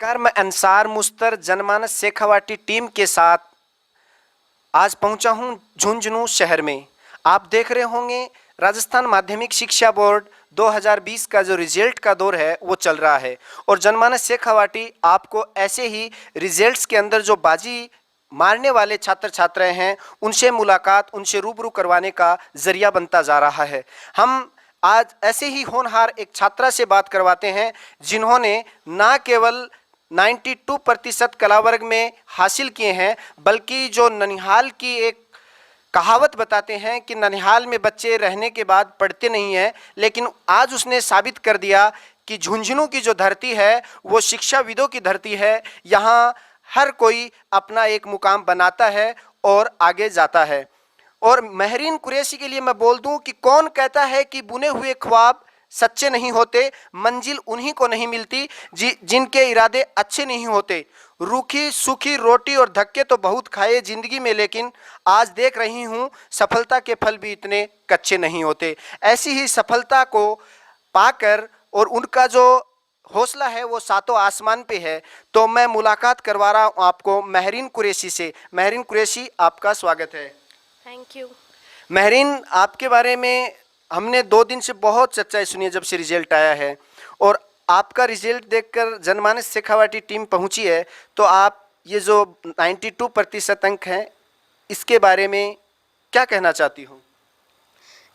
नमस्कार, मैं अंसार मुस्तर जनमानस शेखावाटी टीम के साथ आज पहुंचा हूं झुंझुनू शहर में। आप देख रहे होंगे राजस्थान माध्यमिक शिक्षा बोर्ड 2020 का जो रिजल्ट का दौर है वो चल रहा है और जनमानस शेखावाटी आपको ऐसे ही रिजल्ट्स के अंदर जो बाजी मारने वाले छात्र छात्राएं हैं उनसे मुलाकात, उनसे रूबरू करवाने का जरिया बनता जा रहा है। हम आज ऐसे ही होनहार एक छात्रा से बात करवाते हैं जिन्होंने ना केवल 92% कला वर्ग में हासिल किए हैं बल्कि जो ननिहाल की एक कहावत बताते हैं कि ननिहाल में बच्चे रहने के बाद पढ़ते नहीं हैं, लेकिन आज उसने साबित कर दिया कि झुंझुनू की जो धरती है वो शिक्षाविदों की धरती है। यहाँ हर कोई अपना एक मुकाम बनाता है और आगे जाता है। और महरीन कुरैशी के लिए मैं बोल दूं कि कौन कहता है कि बुने हुए ख्वाब सच्चे नहीं होते, मंजिल उन्हीं को नहीं मिलती जिनके इरादे अच्छे नहीं होते। रूखी सूखी रोटी और धक्के तो बहुत खाए जिंदगी में, लेकिन आज देख रही हूँ सफलता के फल भी इतने कच्चे नहीं होते। ऐसी ही सफलता को पाकर और उनका जो हौसला है वो सातों आसमान पे है। तो मैं मुलाकात करवा रहा हूँ आपको महरीन कुरैशी से। महरीन कुरैशी, आपका स्वागत है। Thank you. महरीन, आपके बारे में हमने 2 दिन से बहुत चर्चाएं सुनी है जब से रिजल्ट आया है, और आपका रिजल्ट देखकर जनमानस शेखावाटी टीम पहुंची है। तो आप ये जो 92% अंक हैं इसके बारे में क्या कहना चाहती हो?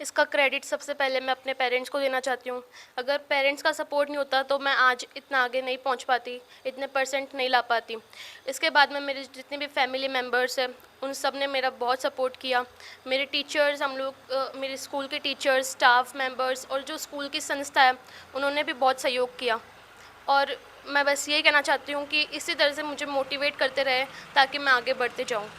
इसका क्रेडिट सबसे पहले मैं अपने पेरेंट्स को देना चाहती हूँ। अगर पेरेंट्स का सपोर्ट नहीं होता तो मैं आज इतना आगे नहीं पहुँच पाती, इतने परसेंट नहीं ला पाती। इसके बाद में मेरे जितने भी फैमिली मेम्बर्स हैं उन सब ने मेरा बहुत सपोर्ट किया। मेरे टीचर्स, हम लोग मेरे स्कूल के टीचर्स, स्टाफ मेम्बर्स और जो स्कूल की संस्था है उन्होंने भी बहुत सहयोग किया। और मैं बस यही कहना चाहती हूँ कि इसी तरह से मुझे मोटिवेट करते रहे ताकि मैं आगे बढ़ते जाऊँ।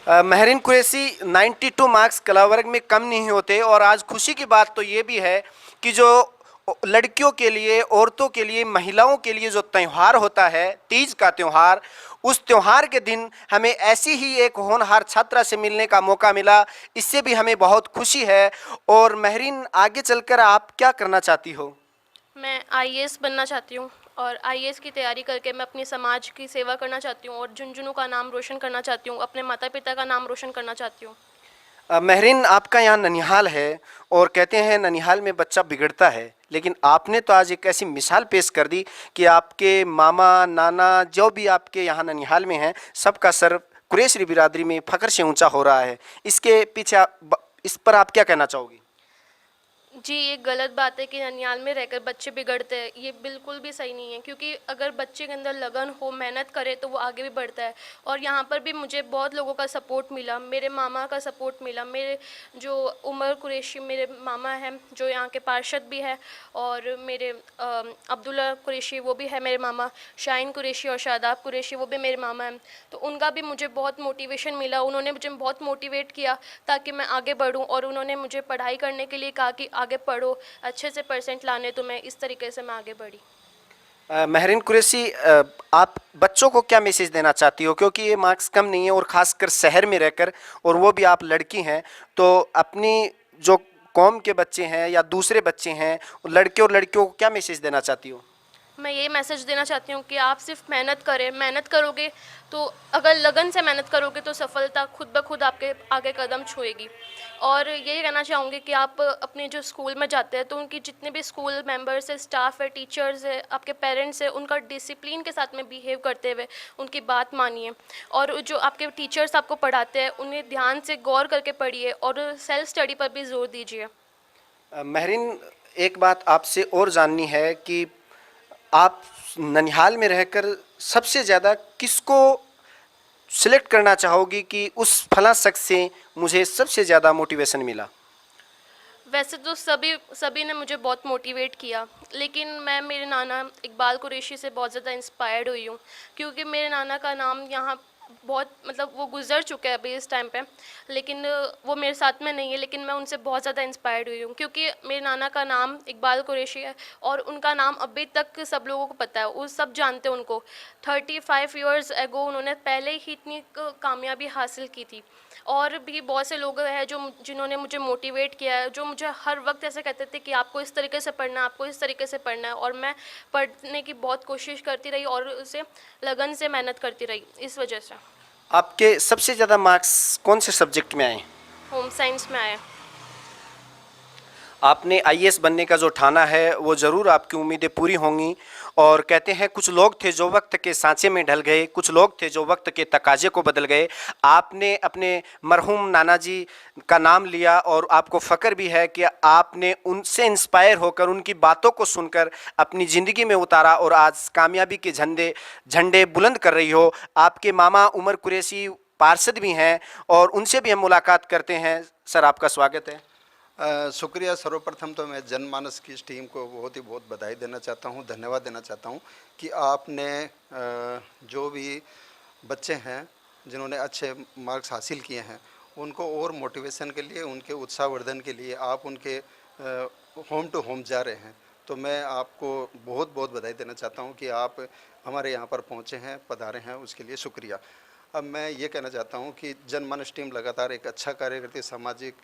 महरीन कुरैशी, 92 मार्क्स कला वर्ग में कम नहीं होते, और आज खुशी की बात तो ये भी है कि जो लड़कियों के लिए, औरतों के लिए, महिलाओं के लिए जो त्यौहार होता है, तीज का त्यौहार, उस त्यौहार के दिन हमें ऐसी ही एक होनहार छात्रा से मिलने का मौका मिला। इससे भी हमें बहुत खुशी है। और महरीन, आगे चलकर आप क्या करना चाहती हो? मैं आईएएस बनना चाहती हूँ और आईएएस की तैयारी करके मैं अपनी समाज की सेवा करना चाहती हूँ और झुंझुनू का नाम रोशन करना चाहती हूँ, अपने माता पिता का नाम रोशन करना चाहती हूँ। महरीन, आपका यहाँ ननिहाल है और कहते हैं ननिहाल में बच्चा बिगड़ता है, लेकिन आपने तो आज एक ऐसी मिसाल पेश कर दी कि आपके मामा नाना जो भी आपके यहाँ ननिहाल में हैं सबका सर कुरैशी बिरादरी में फ़ख्र से ऊंचा हो रहा है। इसके पीछे इस पर आप क्या कहना चाहोगी? जी, ये गलत बात है कि ननिहाल में रहकर बच्चे बिगड़ते हैं। ये बिल्कुल भी सही नहीं है, क्योंकि अगर बच्चे के अंदर लगन हो, मेहनत करे तो वो आगे भी बढ़ता है। और यहाँ पर भी मुझे बहुत लोगों का सपोर्ट मिला, मेरे मामा का सपोर्ट मिला। मेरे जो उमर कुरैशी मेरे मामा हैं जो यहाँ के पार्षद भी है, और मेरे अब्दुल्ला कुरैशी वो भी है मेरे मामा, शाहीन कुरैशी और शादाब कुरैशी वो भी मेरे मामा हैं। तो उनका भी मुझे बहुत मोटिवेशन मिला, उन्होंने मुझे बहुत मोटिवेट किया ताकि मैं आगे बढ़ूँ, और उन्होंने मुझे पढ़ाई करने के लिए कहा कि आगे पढ़ो, अच्छे से परसेंट लाने। तो मैं इस तरीके से मैं आगे बढ़ी। महरीन कुरैशी, आप बच्चों को क्या मैसेज देना चाहती हो, क्योंकि ये मार्क्स कम नहीं है और ख़ासकर शहर में रहकर, और वो भी आप लड़की हैं, तो अपनी जो कौम के बच्चे हैं या दूसरे बच्चे हैं, लड़के और लड़कियों को क्या मैसेज देना चाहती हो? मैं ये मैसेज देना चाहती हूँ कि आप सिर्फ मेहनत करें, मेहनत करोगे तो अगर लगन से मेहनत करोगे तो सफलता खुद ब खुद आपके आगे कदम छुएगी। और यही कहना चाहूँगी कि आप अपने जो स्कूल में जाते हैं तो उनकी जितने भी स्कूल मेंबर्स है, स्टाफ है, टीचर्स है, आपके पेरेंट्स है, उनका डिसिप्लिन के साथ में बिहेव करते हुए उनकी बात मानिए। और जो आपके टीचर्स आपको पढ़ाते हैं उन्हें ध्यान से गौर करके पढ़िए और सेल्फ स्टडी पर भी जोर दीजिए। महरीन, एक बात आपसे और जाननी है कि आप ननिहाल में रहकर सबसे ज़्यादा किसको सिलेक्ट करना चाहोगी कि उस फला शख्स से मुझे सबसे ज़्यादा मोटिवेशन मिला? वैसे तो सभी सभी ने मुझे बहुत मोटिवेट किया, लेकिन मैं मेरे नाना इकबाल कुरैशी से बहुत ज़्यादा इंस्पायर्ड हुई हूँ, क्योंकि मेरे नाना का नाम यहाँ बहुत मतलब वो गुज़र चुका है अभी इस टाइम पे, लेकिन वो मेरे साथ में नहीं है, लेकिन मैं उनसे बहुत ज़्यादा इंस्पायर्ड हुई हूँ क्योंकि मेरे नाना का नाम इकबाल कुरैशी है और उनका नाम अभी तक सब लोगों को पता है, वो सब जानते हैं उनको। 35 ईयर्स एगो उन्होंने पहले ही इतनी कामयाबी हासिल की थी। और भी बहुत से लोग हैं जो जिन्होंने मुझे मोटिवेट किया है, जो मुझे हर वक्त ऐसे कहते थे कि आपको इस तरीके से पढ़ना है, आपको इस तरीके से पढ़ना है, और मैं पढ़ने की बहुत कोशिश करती रही और उसे लगन से मेहनत करती रही। इस वजह से आपके सबसे ज़्यादा मार्क्स कौन से सब्जेक्ट में आए? होम साइंस में आए। आपने आईएएस बनने का जो ठाना है वो ज़रूर आपकी उम्मीदें पूरी होंगी। और कहते हैं कुछ लोग थे जो वक्त के सांचे में ढल गए, कुछ लोग थे जो वक्त के तकाजे को बदल गए। आपने अपने मरहूम नाना जी का नाम लिया और आपको फ़ख्र भी है कि आपने उनसे इंस्पायर होकर, उनकी बातों को सुनकर अपनी ज़िंदगी में उतारा और आज कामयाबी के झंडे बुलंद कर रही हो। आपके मामा उमर कुरैशी पार्षद भी हैं और उनसे भी हम मुलाकात करते हैं। सर, आपका स्वागत है। शुक्रिया। सर्वप्रथम तो मैं जनमानस की इस टीम को बहुत बधाई देना चाहता हूँ, धन्यवाद देना चाहता हूँ कि आपने जो भी बच्चे हैं जिन्होंने अच्छे मार्क्स हासिल किए हैं उनको और मोटिवेशन के लिए, उनके उत्साहवर्धन के लिए आप उनके होम टू होम जा रहे हैं। तो मैं आपको बहुत बधाई देना चाहता हूँ कि आप हमारे यहाँ पर पहुँचे हैं, पधारे हैं, उसके लिए शुक्रिया। अब मैं ये कहना चाहता हूँ कि जनमानस टीम लगातार एक अच्छा कार्य करती है। सामाजिक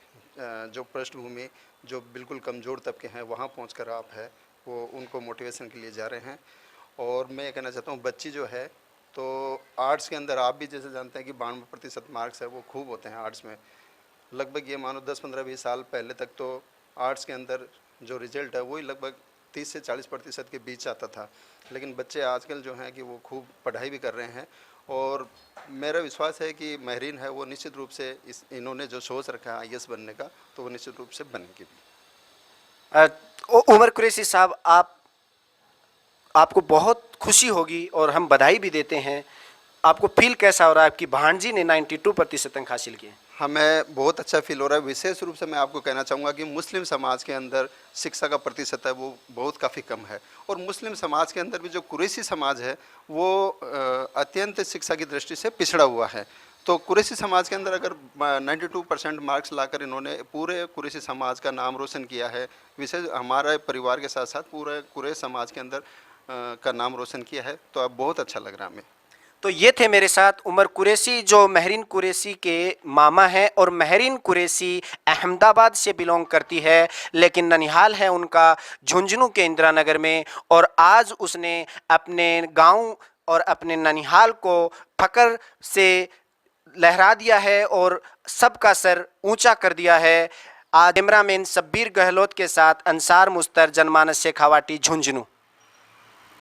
जो पृष्ठभूमि, जो बिल्कुल कमज़ोर तबके हैं, वहाँ पहुंचकर आप है वो उनको मोटिवेशन के लिए जा रहे हैं। और मैं ये कहना चाहता हूँ बच्ची जो है, तो आर्ट्स के अंदर आप भी जैसे जानते हैं कि 92% मार्क्स है वो खूब होते हैं आर्ट्स में। लगभग ये मानो 10-15-20 साल पहले तक तो आर्ट्स के अंदर जो रिज़ल्ट है वही लगभग 30 से 40% के बीच आता था। लेकिन बच्चे आजकल जो हैं कि वो खूब पढ़ाई भी कर रहे हैं और मेरा विश्वास है कि महरीन है वो निश्चित रूप से इन्होंने जो सोच रखा है आईएएस बनने का, तो वो निश्चित रूप से बनेगी भी। उमर कुरैशी साहब, आपको बहुत खुशी होगी और हम बधाई भी देते हैं। आपको फील कैसा हो रहा है? आपकी भांजी ने 92% अंक हासिल किए। हमें बहुत अच्छा फील हो रहा है। विशेष रूप से मैं आपको कहना चाहूँगा कि मुस्लिम समाज के अंदर शिक्षा का प्रतिशत है वो बहुत काफ़ी कम है, और मुस्लिम समाज के अंदर भी जो कुरैशी समाज है वो अत्यंत शिक्षा की दृष्टि से पिछड़ा हुआ है। तो कुरैशी समाज के अंदर अगर 92% मार्क्स लाकर इन्होंने पूरे कुरैशी समाज का नाम रोशन किया है, विशेष हमारे परिवार के साथ साथ पूरे कुरैश समाज के अंदर का नाम रोशन किया है, तो अब बहुत अच्छा लग रहा है हमें। तो ये थे मेरे साथ उमर कुरैशी, जो महरीन कुरैशी के मामा हैं। और महरीन कुरैशी अहमदाबाद से बिलोंग करती है, लेकिन ननिहाल है उनका झुंझुनू के इंदिरा नगर में। और आज उसने अपने गांव और अपने ननिहाल को फ़ख्र से लहरा दिया है और सबका सर ऊंचा कर दिया है। आज कैमरामैन शब्बीर गहलोत के साथ अंसार मुस्तर, जनमानस शेखावाटी, झुंझुनू।